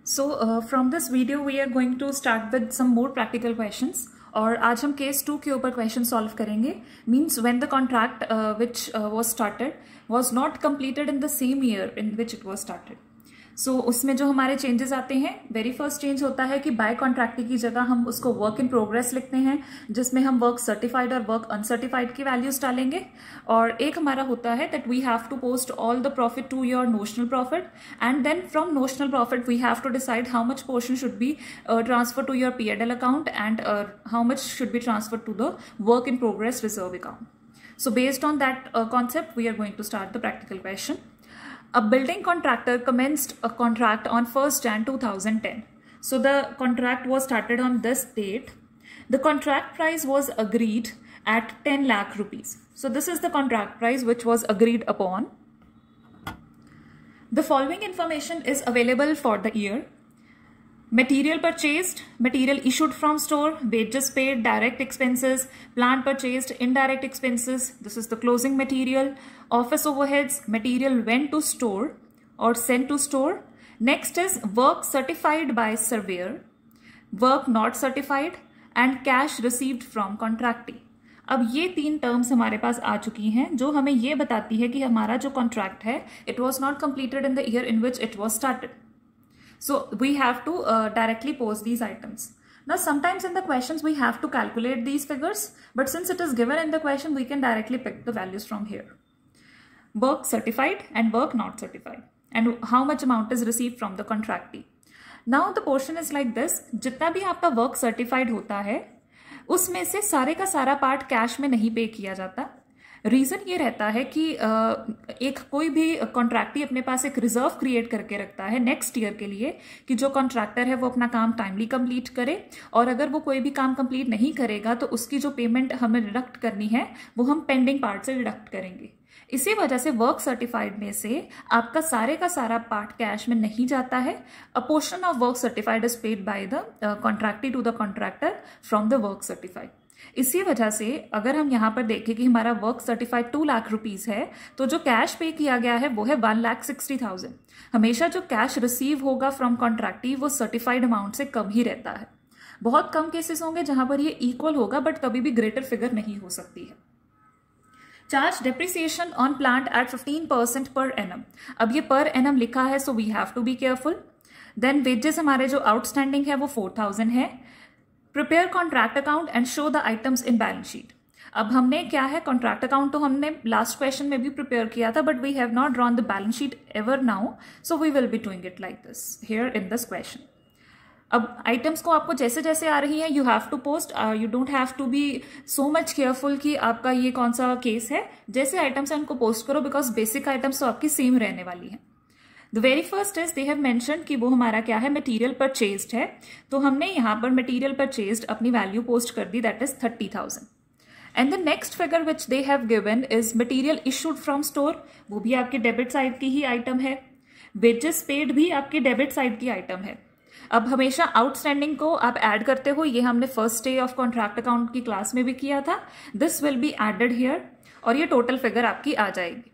From this video we are going to start with some more practical questions. और आज हम case 2 के ऊपर क्वेश्चन सॉल्व करेंगे. Means when the contract which was started was not completed in the same year in which it was started. So उसमें जो हमारे changes आते हैं, वेरी फर्स्ट चेंज होता है कि बाय कॉन्ट्रैक्टी की जगह हम उसको वर्क इन प्रोग्रेस लिखते हैं, जिसमें हम वर्क सर्टिफाइड और वर्क अनसर्टिफाइड की वैल्यूज डालेंगे. और एक हमारा होता है that we have to post all the profit to your notional profit, and then from notional profit we have to decide how much portion should be transfer to your P&L account and how much should be transfer to the work in progress reserve account. So based on that concept, we are going to start the practical question. A building contractor commenced a contract on 1st Jan 2010. So the contract was started on this date. The contract price was agreed at 10 lakh rupees. So this is the contract price which was agreed upon. The following information is available for the year. Material purchased, material issued from store, wages paid, direct expenses, plant purchased, indirect expenses. This is the closing material. Office overheads, material went to store or sent to store. Next is work certified by surveyor, work not certified, and cash received from contractee. अब ये 3 terms हमारे पास आ चुकी हैं जो हमें ये बताती है कि हमारा जो कॉन्ट्रैक्ट है it was not completed in the year in which it was started. So we have to directly post these items. Now sometimes in the questions we have to calculate these figures, but since it is given in the question, we can directly pick the values from here. Work certified and work not certified, and how much amount is received from the contractee. Now the portion is like this. जितना भी आपका work certified होता है उसमें से सारे का सारा पार्ट कैश में नहीं पे किया जाता. रीज़न ये रहता है कि एक कोई भी कॉन्ट्रैक्टी अपने पास एक रिजर्व क्रिएट करके रखता है नेक्स्ट ईयर के लिए कि जो कॉन्ट्रैक्टर है वो अपना काम टाइमली कंप्लीट करे, और अगर वो कोई भी काम कंप्लीट नहीं करेगा तो उसकी जो पेमेंट हमें डिडक्ट करनी है वो हम पेंडिंग पार्ट से डिडक्ट करेंगे. इसी वजह से वर्क सर्टिफाइड में से आपका सारे का सारा पार्ट कैश में नहीं जाता है. A portion of work certified is paid by the contractee to the contractor from the work certified. इसी वजह से अगर हम यहाँ पर देखें कि हमारा वर्क सर्टिफाइड 2 लाख रुपीज है, तो जो कैश पे किया गया है वो है 1,60,000. हमेशा जो कैश रिसीव होगा फ्रॉम कॉन्ट्रैक्टी वो सर्टिफाइड अमाउंट से कम ही रहता है. बहुत कम केसेस होंगे जहां पर ये इक्वल होगा, बट कभी भी ग्रेटर फिगर नहीं हो सकती है. Charge depreciation on plant at 15% per annum. अब ये पर एनम लिखा है, so we have to be careful. Then wages हमारे जो आउटस्टैंडिंग है वो 4,000 है. Prepare contract account and show the items in balance sheet. अब हमने क्या है, कॉन्ट्रैक्ट अकाउंट तो हमने लास्ट क्वेश्चन में भी प्रिपेयर किया था, but we have not drawn the balance sheet ever now, so we will be doing it like this here in this question. अब आइटम्स को आपको जैसे जैसे आ रही है you have to post. You don't have to be so much careful कि आपका ये कौन सा केस है. जैसे आइटम्स है उनको पोस्ट करो, बिकॉज बेसिक आइटम्स तो आपकी सेम रहने वाली है. The very first is they have mentioned कि वो हमारा क्या है, मटेरियल परचेज्ड है. तो हमने यहाँ पर मटेरियल परचेज्ड अपनी वैल्यू पोस्ट कर दी, that is 30,000. And the next figure which they have given is material issued from store. वो भी आपके डेबिट साइड की ही आइटम है. वेजेस पेड भी आपकी डेबिट साइड की आइटम है. अब हमेशा आउटस्टैंडिंग को आप ऐड करते हो, ये हमने first day of contract account की क्लास में भी किया था. This will be added here और ये टोटल फिगर आपकी आ जाएगी.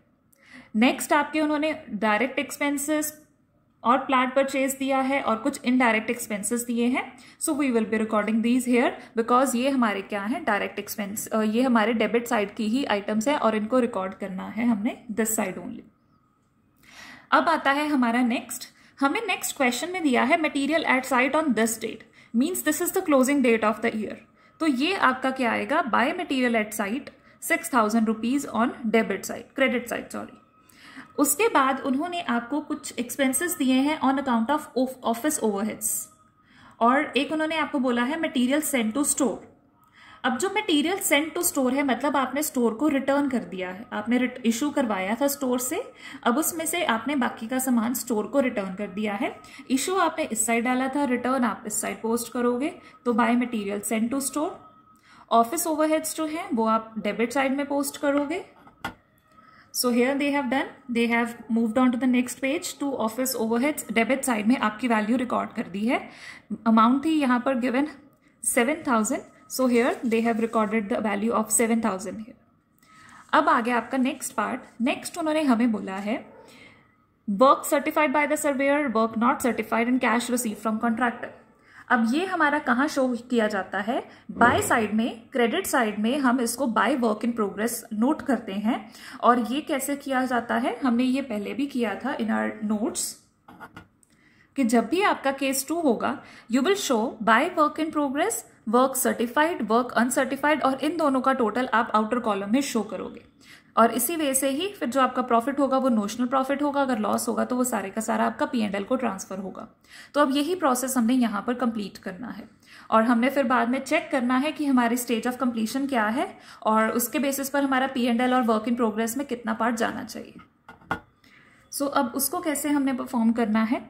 नेक्स्ट आपके उन्होंने डायरेक्ट एक्सपेंसेस और प्लांट परचेज दिया है और कुछ इनडायरेक्ट एक्सपेंसेस दिए हैं. So we will be recording these here because ये हमारे क्या है, डायरेक्ट एक्सपेंस. ये हमारे डेबिट साइड की ही आइटम्स है और इनको रिकॉर्ड करना है हमने दिस साइड ओनली. अब आता है हमारा नेक्स्ट. हमें नेक्स्ट क्वेश्चन में दिया है material at site on this date, means this is the closing date of the year. तो ये आपका क्या आएगा, by material at site 6,000 rupees on debit side, credit side sorry. उसके बाद उन्होंने आपको कुछ एक्सपेंसेस दिए हैं on account of office overheads, और एक उन्होंने आपको बोला है मटेरियल सेंड टू स्टोर. अब जो मटेरियल सेंड टू स्टोर है मतलब आपने स्टोर को रिटर्न कर दिया है, आपने इशू करवाया था स्टोर से. अब उसमें से आपने बाकी का सामान स्टोर को रिटर्न कर दिया है. इशू आपने इस साइड डाला था, रिटर्न आप इस साइड पोस्ट करोगे, तो by material send to store. Office overheads जो है वो आप डेबिट साइड में पोस्ट करोगे. So here they have done, they have moved on to the next page to office overheads. Debit side में आपकी वैल्यू रिकॉर्ड कर दी है. अमाउंट थी यहाँ पर given 7,000. So here they have recorded the value of 7,000 here. अब आ गया आपका नेक्स्ट पार्ट. नेक्स्ट उन्होंने हमें बोला है work certified by the surveyor, work not certified and cash receive from contractor. अब ये हमारा कहाँ शो किया जाता है? बाय साइड में, क्रेडिट साइड में हम इसको bye work in progress note करते हैं। और ये कैसे किया जाता है? हमने ये पहले भी किया था इन आवर नोट्स कि जब भी आपका केस 2 होगा, you will show by work in progress, work certified, work uncertified, और इन दोनों का टोटल आप आउटर कॉलम में शो करोगे। और इसी वे से ही फिर जो आपका प्रॉफिट होगा वो नोशनल प्रॉफिट होगा, अगर लॉस होगा तो वो सारे का सारा आपका P&L को ट्रांसफर होगा। तो अब यही प्रोसेस हमने यहाँ पर कंप्लीट करना है और हमने फिर बाद में चेक करना है कि हमारी स्टेज ऑफ कंप्लीशन क्या है और उसके बेसिस पर हमारा P&L और वर्क इन प्रोग्रेस में कितना पार्ट जाना चाहिए। सो अब उसको कैसे हमने परफॉर्म करना है?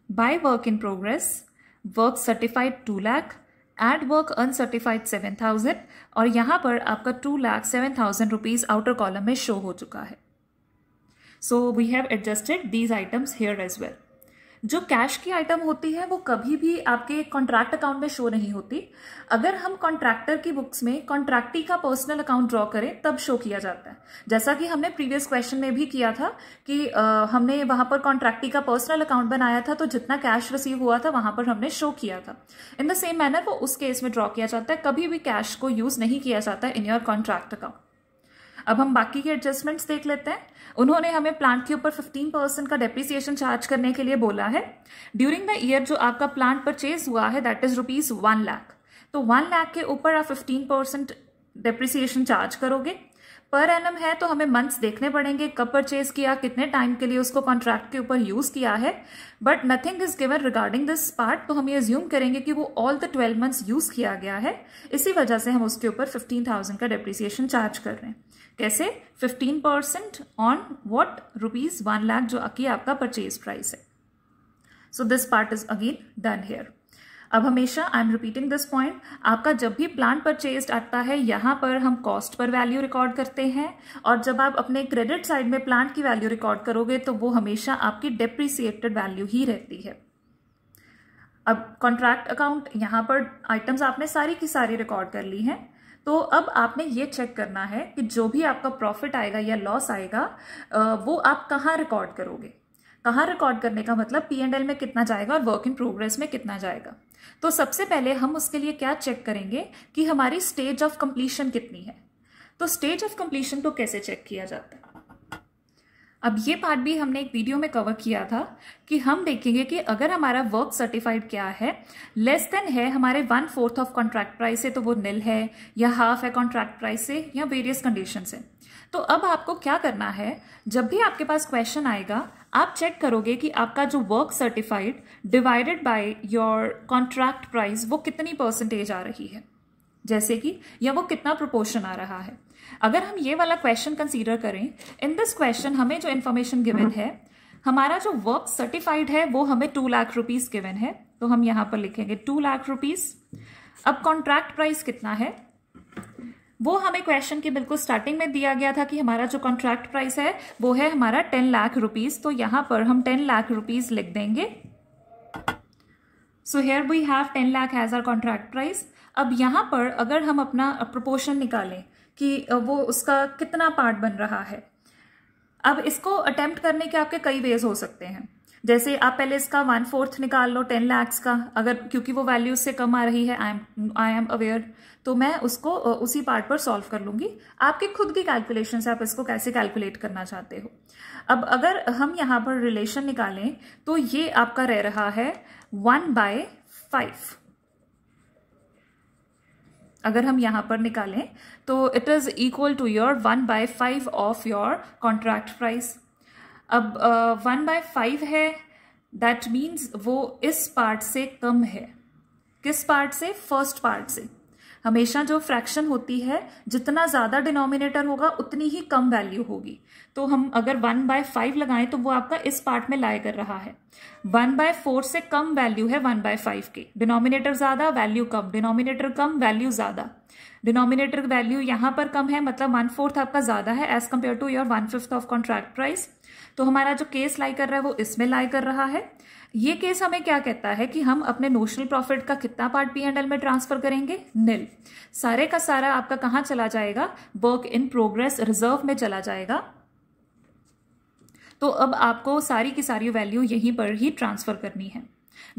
By work in progress, work certified 2 lakh, add work uncertified 7,000, और यहां पर आपका 2,07,000 रुपीज आउटर कॉलम में शो हो चुका है। So we have adjusted these items here as well. जो कैश की आइटम होती है वो कभी भी आपके कॉन्ट्रैक्ट अकाउंट में शो नहीं होती। अगर हम कॉन्ट्रैक्टर की बुक्स में कॉन्ट्रैक्टी का पर्सनल अकाउंट ड्रॉ करें तब शो किया जाता है, जैसा कि हमने प्रीवियस क्वेश्चन में भी किया था कि हमने वहां पर कॉन्ट्रैक्टी का पर्सनल अकाउंट बनाया था तो जितना कैश रिसीव हुआ था वहां पर हमने शो किया था। इन द सेम मैनर वो उस केस में ड्रॉ किया जाता है, कभी भी कैश को यूज नहीं किया जाता इन योर कॉन्ट्रैक्ट अकाउंट। अब हम बाकी के एडजस्टमेंट्स देख लेते हैं। उन्होंने हमें प्लांट के ऊपर 15% का डेप्रिसिएशन चार्ज करने के लिए बोला है। ड्यूरिंग द ईयर जो आपका प्लांट परचेज हुआ है दैट इज ₹1 लाख, तो 1 लाख के ऊपर आप 15% डेप्रिसिएशन चार्ज करोगे। पर एनम है तो हमें मंथ्स देखने पड़ेंगे, कब परचेज किया, कितने टाइम के लिए उसको कॉन्ट्रैक्ट के ऊपर यूज किया है, but nothing is given regarding this part. तो हम ये अज्यूम करेंगे कि वो ऑल द 12 मंथ्स यूज किया गया है, इसी वजह से हम उसके ऊपर 15,000 का डेप्रिसिएशन चार्ज कर रहे हैं। कैसे? 15% ऑन व्हाट? ₹1 लाख, जो कि आपका परचेज प्राइस है। So this part is again done here. अब हमेशा I am repeating this point, आपका जब भी प्लांट परचेज आता है यहां पर हम कॉस्ट पर वैल्यू रिकॉर्ड करते हैं, और जब आप अपने क्रेडिट साइड में प्लांट की वैल्यू रिकॉर्ड करोगे तो वो हमेशा आपकी डेप्रिसिएटेड वैल्यू ही रहती है। अब कॉन्ट्रैक्ट अकाउंट, यहां पर आइटम्स आपने सारी की सारी रिकॉर्ड कर ली हैं। तो अब आपने ये चेक करना है कि जो भी आपका प्रॉफिट आएगा या लॉस आएगा वो आप कहाँ रिकॉर्ड करोगे। कहाँ रिकॉर्ड करने का मतलब P&L में कितना जाएगा और वर्क इन प्रोग्रेस में कितना जाएगा। तो सबसे पहले हम उसके लिए क्या चेक करेंगे कि हमारी स्टेज ऑफ कंप्लीशन कितनी है। तो स्टेज ऑफ कंप्लीशन को कैसे चेक किया जाता है? अब ये पार्ट भी हमने एक वीडियो में कवर किया था कि हम देखेंगे कि अगर हमारा वर्क सर्टिफाइड क्या है, लेस देन है हमारे 1/4 ऑफ कॉन्ट्रैक्ट प्राइस से तो वो निल है, या हाफ है कॉन्ट्रैक्ट प्राइस से, या वेरियस कंडीशन है। तो अब आपको क्या करना है, जब भी आपके पास क्वेश्चन आएगा आप चेक करोगे कि आपका जो work certified divided by your contract price वो कितनी % आ रही है, जैसे कि, या वो कितना प्रोपोर्शन आ रहा है। अगर हम ये वाला क्वेश्चन कंसीडर करें, इन दिस क्वेश्चन हमें जो इन्फॉर्मेशन गिवन है, हमारा जो वर्क सर्टिफाइड है वो हमें 2 लाख रुपीज गिवन है, तो हम यहां पर लिखेंगे 2 लाख रुपीज। अब कॉन्ट्रैक्ट प्राइस कितना है वो हमें क्वेश्चन के बिल्कुल स्टार्टिंग में दिया गया था कि हमारा जो कॉन्ट्रैक्ट प्राइस है वो है हमारा 10 लाख रुपीज, तो यहां पर हम 10 लाख रुपीज लिख देंगे। So here we have 10 lakh as our contract price. अब यहां पर अगर हम अपना प्रोपोर्शन निकालें कि वो उसका कितना पार्ट बन रहा है, अब इसको अटेम्प्ट करने के आपके कई वेज हो सकते हैं। जैसे आप पहले इसका 1/4 निकाल लो 10 लाख का, अगर क्योंकि वो वैल्यू से कम आ रही है, आई एम अवेयर, तो मैं उसको उसी पार्ट पर सॉल्व कर लूंगी। आपकी खुद की कैलकुलेशन से आप इसको कैसे कैलकुलेट करना चाहते हो। अब अगर हम यहाँ पर रिलेशन निकालें तो ये आपका रह रहा है 1/5। अगर हम यहां पर निकालें तो it is equal to your 1/5 of your contract price. अब 1/5 है, दैट मीन्स वो इस पार्ट से कम है। किस पार्ट से? फर्स्ट पार्ट से। हमेशा जो फ्रैक्शन होती है, जितना ज्यादा डिनोमिनेटर होगा उतनी ही कम वैल्यू होगी। तो हम अगर 1/5 लगाएं तो वो आपका इस पार्ट में लाई कर रहा है। 1/4 से कम वैल्यू है 1/5 की। डिनोमिनेटर ज्यादा, वैल्यू कम, डिनोमिनेटर कम, वैल्यू ज्यादा। डिनोमिनेटर वैल्यू यहां पर कम है, मतलब 1/4 आपका ज्यादा है as compare to your 1/5 of contract price. तो हमारा जो केस लाई कर रहा है वो इसमें लाई कर रहा है। ये केस हमें क्या कहता है कि हम अपने नोशनल प्रॉफिट का कितना पार्ट P&L में ट्रांसफर करेंगे? निल। सारे का सारा आपका कहां चला जाएगा? वर्क इन प्रोग्रेस रिजर्व में चला जाएगा। तो अब आपको सारी की सारी वैल्यू यहीं पर ही ट्रांसफर करनी है.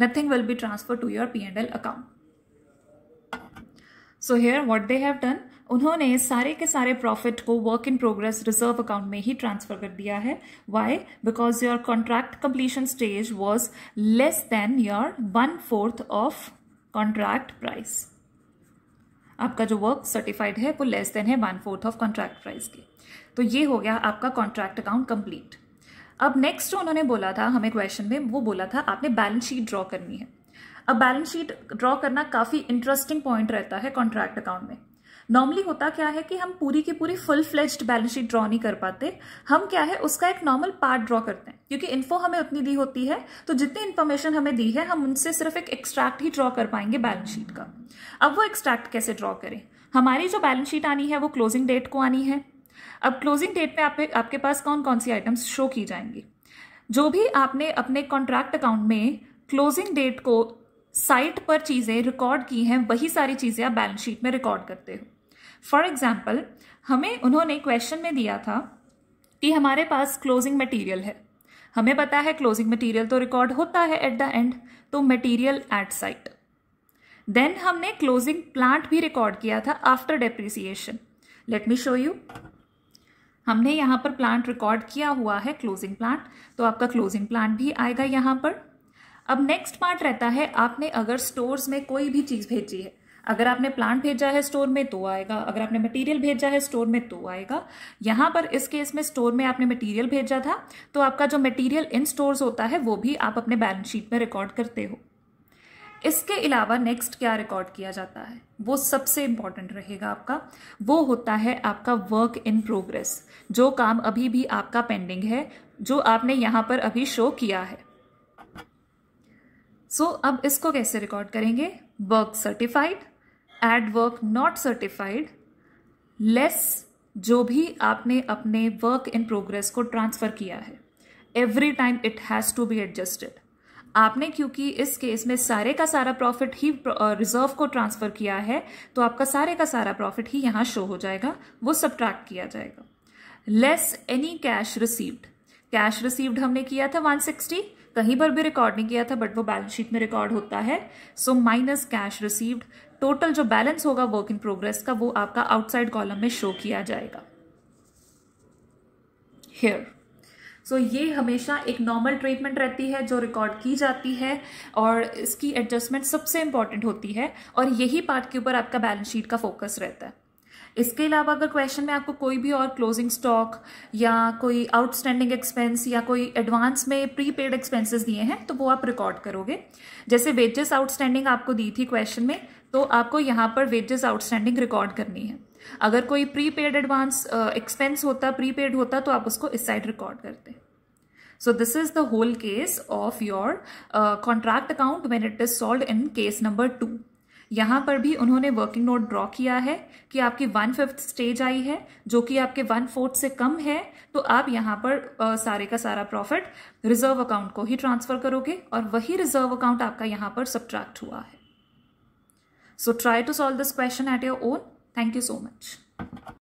Nothing will be transfer to your P&L account. So here what they have done, उन्होंने सारे के सारे प्रॉफिट को work in progress reserve account में ही ट्रांसफर कर दिया है. Why? Because your contract completion stage was less than your 1/4 of contract price. आपका जो वर्क सर्टिफाइड है वो लेस देन है 1/4 ऑफ कॉन्ट्रैक्ट प्राइस के. तो ये हो गया आपका कॉन्ट्रैक्ट अकाउंट कंप्लीट. अब नेक्स्ट जो उन्होंने बोला था हमें क्वेश्चन में, वो बोला था आपने बैलेंस शीट ड्रॉ करनी है. अब बैलेंस शीट ड्रॉ करना काफी इंटरेस्टिंग पॉइंट रहता है कॉन्ट्रैक्ट अकाउंट में. नॉर्मली होता क्या है कि हम पूरी की पूरी full fledged balance sheet draw नहीं कर पाते. हम क्या है उसका एक नॉर्मल पार्ट ड्रॉ करते हैं, क्योंकि इन्फो हमें उतनी दी होती है, तो जितनी इन्फॉर्मेशन हमें दी है हम उनसे सिर्फ एक एक्सट्रैक्ट ही ड्रॉ कर पाएंगे बैलेंस शीट का. अब वो एक्सट्रैक्ट कैसे ड्रॉ करें? हमारी जो बैलेंस शीट आनी है वो क्लोजिंग डेट को आनी है. अब क्लोजिंग डेट पे आपके पास कौन कौन सी आइटम्स शो की जाएंगी? जो भी आपने अपने कॉन्ट्रैक्ट अकाउंट में क्लोजिंग डेट को साइट पर चीजें रिकॉर्ड की हैं, वही सारी चीजें आप बैलेंस शीट में रिकॉर्ड करते हो. फॉर एग्जाम्पल, हमें उन्होंने क्वेश्चन में दिया था कि हमारे पास क्लोजिंग मटेरियल है. हमें पता है क्लोजिंग मटेरियल तो रिकॉर्ड होता है एट द एंड, तो मटेरियल एट साइट. देन हमने क्लोजिंग प्लांट भी रिकॉर्ड किया था after depreciation. Let me show you. हमने यहां पर प्लांट रिकॉर्ड किया हुआ है, क्लोजिंग प्लांट, तो आपका क्लोजिंग प्लांट भी आएगा यहां पर. अब नेक्स्ट पार्ट रहता है, आपने अगर स्टोर्स में कोई भी चीज भेजी है, अगर आपने प्लांट भेजा है स्टोर में तो आएगा, अगर आपने मटेरियल भेजा है स्टोर में तो आएगा. यहां पर इस केस में स्टोर में आपने मटेरियल भेजा था, तो आपका जो मटेरियल इन स्टोर्स होता है वो भी आप अपने बैलेंस शीट में रिकॉर्ड करते हो. इसके अलावा नेक्स्ट क्या रिकॉर्ड किया जाता है, वो सबसे इंपॉर्टेंट रहेगा आपका. वो होता है आपका वर्क इन प्रोग्रेस, जो काम अभी भी आपका पेंडिंग है, जो आपने यहां पर अभी शो किया है. सो अब इसको कैसे रिकॉर्ड करेंगे? Work certified, add work not certified, less जो भी आपने अपने वर्क इन प्रोग्रेस को ट्रांसफर किया है. Every time it has to be adjusted. आपने क्योंकि इस केस में सारे का सारा प्रॉफिट ही रिजर्व को ट्रांसफर किया है, तो आपका सारे का सारा प्रॉफिट ही यहां शो हो जाएगा, वो सबट्रैक्ट किया जाएगा. Less any cash received. Cash received हमने किया था 160, कहीं पर भी रिकॉर्ड नहीं किया था, बट वो बैलेंस शीट में रिकॉर्ड होता है. So minus cash received. Total जो बैलेंस होगा वर्क इन प्रोग्रेस का, वो आपका आउटसाइड कॉलम में शो किया जाएगा हियर. सो ये हमेशा एक नॉर्मल ट्रीटमेंट रहती है जो रिकॉर्ड की जाती है, और इसकी एडजस्टमेंट सबसे इंपॉर्टेंट होती है, और यही पार्ट के ऊपर आपका बैलेंस शीट का फोकस रहता है. इसके अलावा अगर क्वेश्चन में आपको कोई भी और क्लोजिंग स्टॉक या कोई आउटस्टैंडिंग एक्सपेंस या कोई एडवांस में प्रीपेड एक्सपेंसेस दिए हैं, तो वो आप रिकॉर्ड करोगे. जैसे वेजेस आउटस्टैंडिंग आपको दी थी क्वेश्चन में, तो आपको यहाँ पर वेजेस आउटस्टैंडिंग रिकॉर्ड करनी है. अगर कोई प्रीपेड एडवांस एक्सपेंस होता, प्रीपेड होता, तो आप उसको इस साइड रिकॉर्ड करते. So this is the whole case of your contract account when it is solved in case number 2. यहाँ पर भी उन्होंने वर्किंग नोट ड्रॉ किया है कि आपकी 1/5 स्टेज आई है, जो कि आपके 1/4 से कम है, तो आप यहाँ पर सारे का सारा प्रॉफिट रिजर्व अकाउंट को ही ट्रांसफर करोगे, और वही रिजर्व अकाउंट आपका यहाँ पर सब्ट्रैक्ट हुआ है. So try to solve this question at your own. Thank you so much.